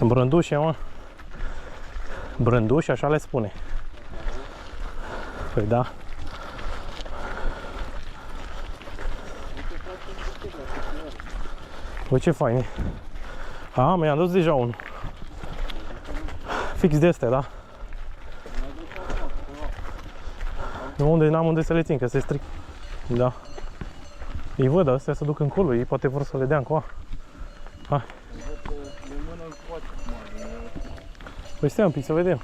Sunt brândușe, mă. Brânduși, așa le spune. Păi da. Bă, ce fain e. A, mi-am dus deja unul. Fix de astea, da? Unde n-am unde să le țin, că se stric. Da. Îi văd, astea se duc încolo, ei poate vor să le dea încoa. Hai. Păi stai un pic să vedem.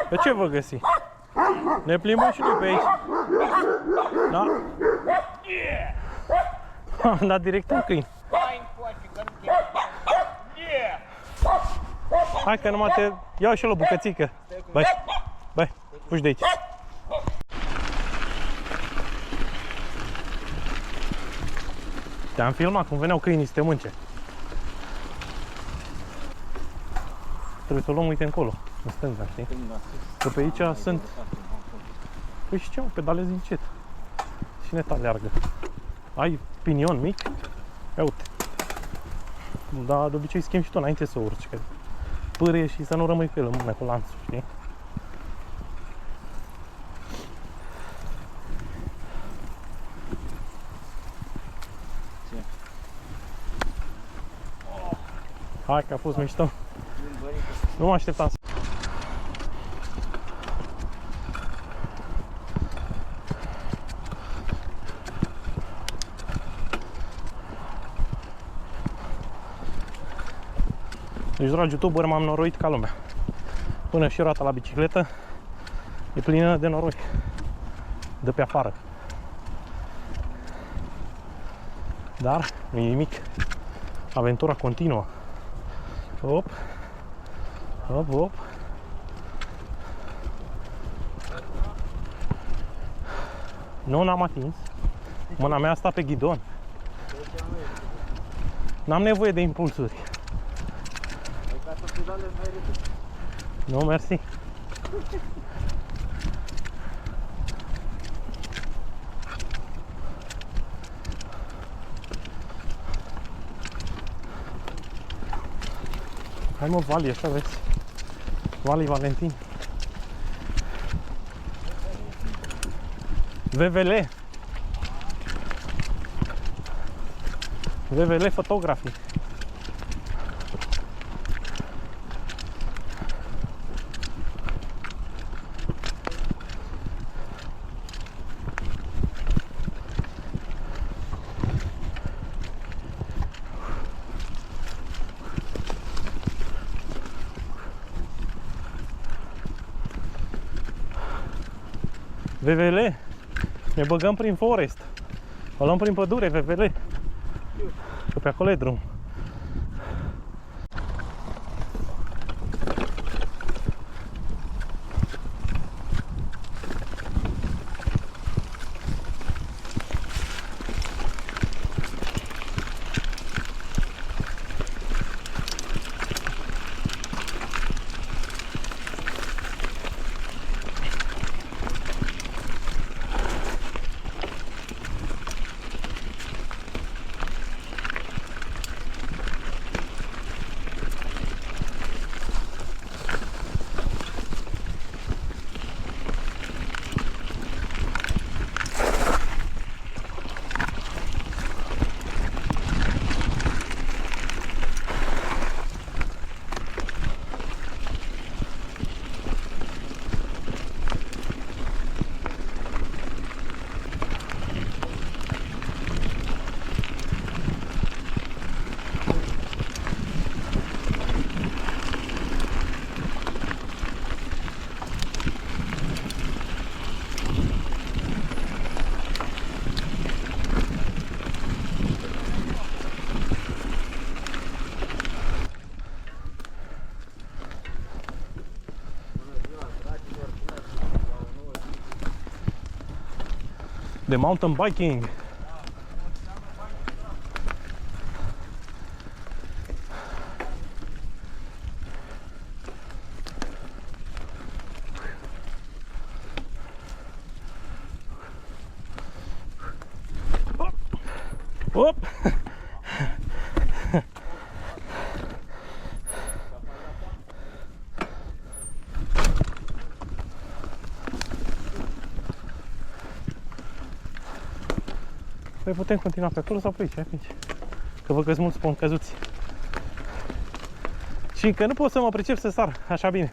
Pe ce vă găsi? Ne plimbăm și noi pe aici. Da? Am dat direct în câini. Hai că numai te iau și el o bucățică. Băi, băi, fugi de aici. Te-am filmat cum veneau câinii să te mânce. Trebuie să o luăm, uite, încolo, în stânga, știi? Că pe aici sunt... Păi și ce, mă, pedalezi încet. Cine te aleargă? Ai pinion mic? Ia uite. Dar de obicei schimbi și tu înainte să urci, că pârie și să nu rămâi cu el în mână, cu lanțul, știi? Hai că a fost mișto. Nu mă așteptam să... Deci, dragi youtuberi, m-am noroit ca lumea. Până și roata la bicicletă e plină de noroi. De pe afară. Dar nu e nimic. Aventura continuă. Hop. Hop, hop. Nu, n-am atins. Mâna mea sta pe ghidon. N-am nevoie de impulsuri. Nu, mersi. Hai mă, Vali, așa vezi. Vali Valentin. VVL. VVL fotografii. VVL. Ne băgăm prin forest. O luăm prin pădure, VVL. Că pe acolo e drum. De mountain biking. Hop. Păi putem continua pe acolo sau pe aici, Că văd că-s mulți pom căzuți. Și că nu pot să mă pricep să sar așa bine.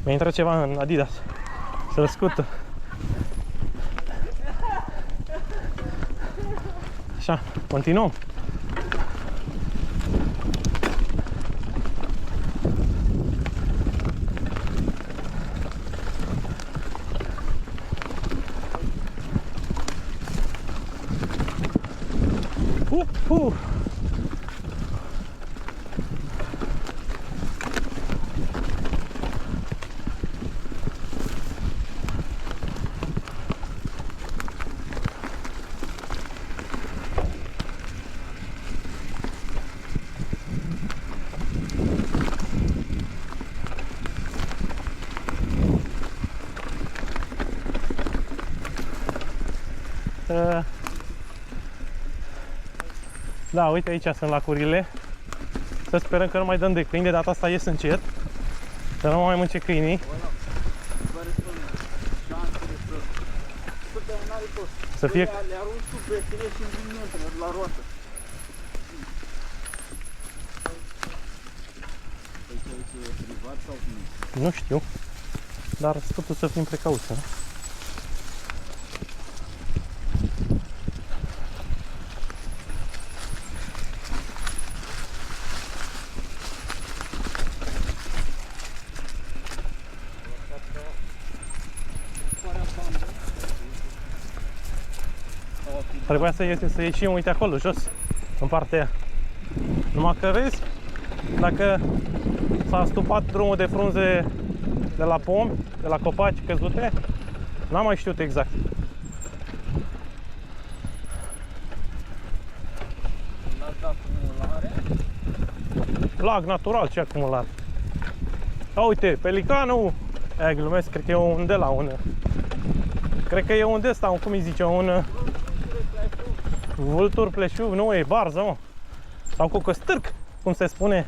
Mi-a intrat ceva în Adidas. Să-l scută. Așa, continuăm. Da, uite, aici sunt lacurile. Să sperăm că nu mai dăm de câini, de data asta ies încet. Să nu mai mânce câinii. Să fie... Le arunci tu pe tine și îmi intră la roată. Aici e privat sau cum? Nu știu, dar totul să fim precauți, da? Trebuia să ieșim, uite acolo, jos, în partea aia. Numai că vezi, dacă s-a stupat drumul de frunze de la pomi, de la copaci căzute, n-am mai știut exact. N-ați dat acumulare? Lag natural, ce acumulare? A, uite, pelicanul! Aia glumesc, cred că e un de la un... Cred că e un de ăsta, cum îi zice, un... Vultur pleșuv, nu, e barză, mă. Sau cocostârc, cum se spune.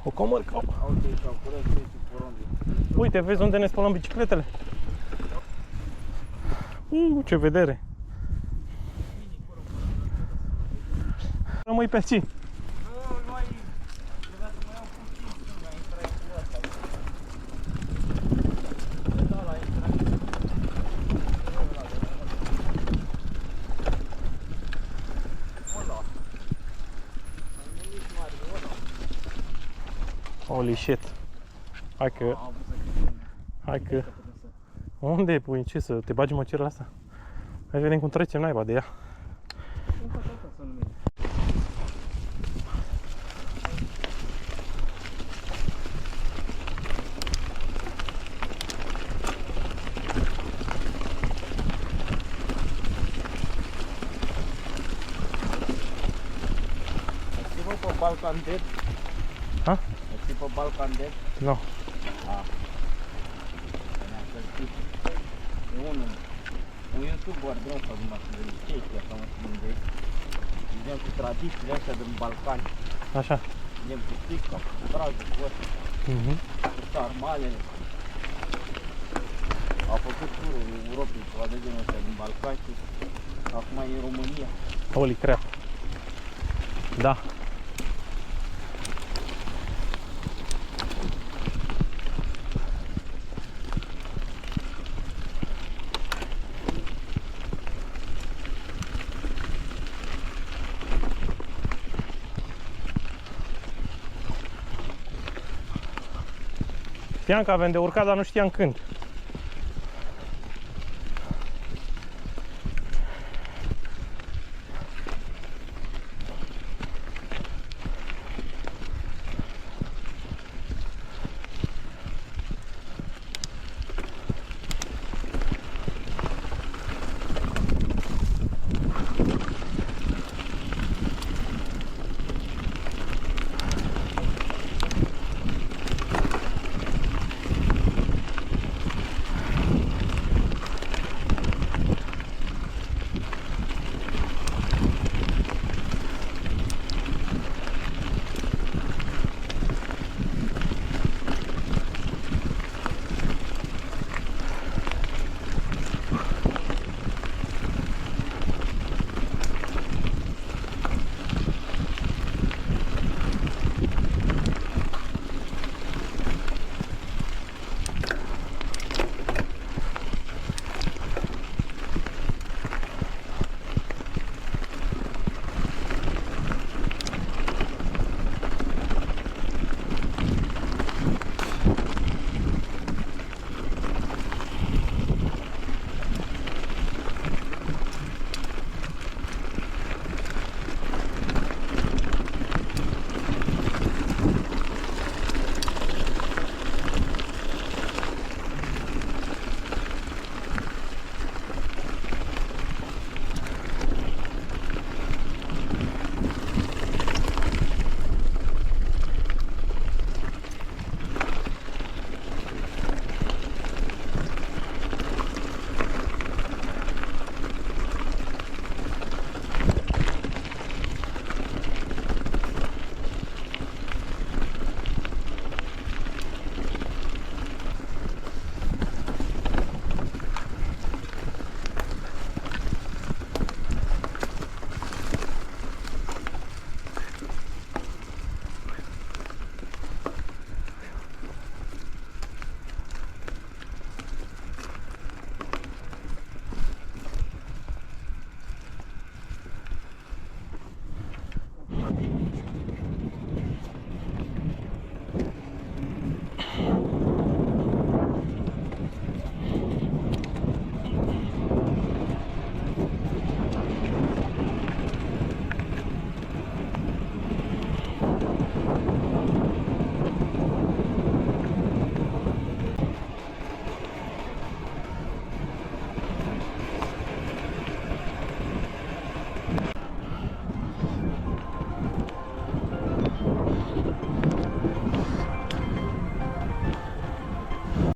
O comărcă. Uite, vezi unde ne spălăm bicicletele? Ce vedere! Rămâi pe aici. Holy shit. Hai că... A avut să fie. Hai că... Unde pui? Ce să te bagi în măcirea asta? Hai vedem cum trecem naiba de ea. Cum fac asta să nu mergi? Ai pe Balkan Dead? Ha? Ai pe Balkan Dead? Nu. E un youtuber din ăsta numai să vezi chestia asta, mă știu unde e. Vedem cu tradițiile astea din Balcani. Așa. Vedem cu pica, cu tragul, cu ăsta, cu sarmalele. Au făcut turul Europei, ceva de genul ăsta din Balcani și acum e în România. Holy crap. Da. Știam că avem de urcat, dar nu știam când.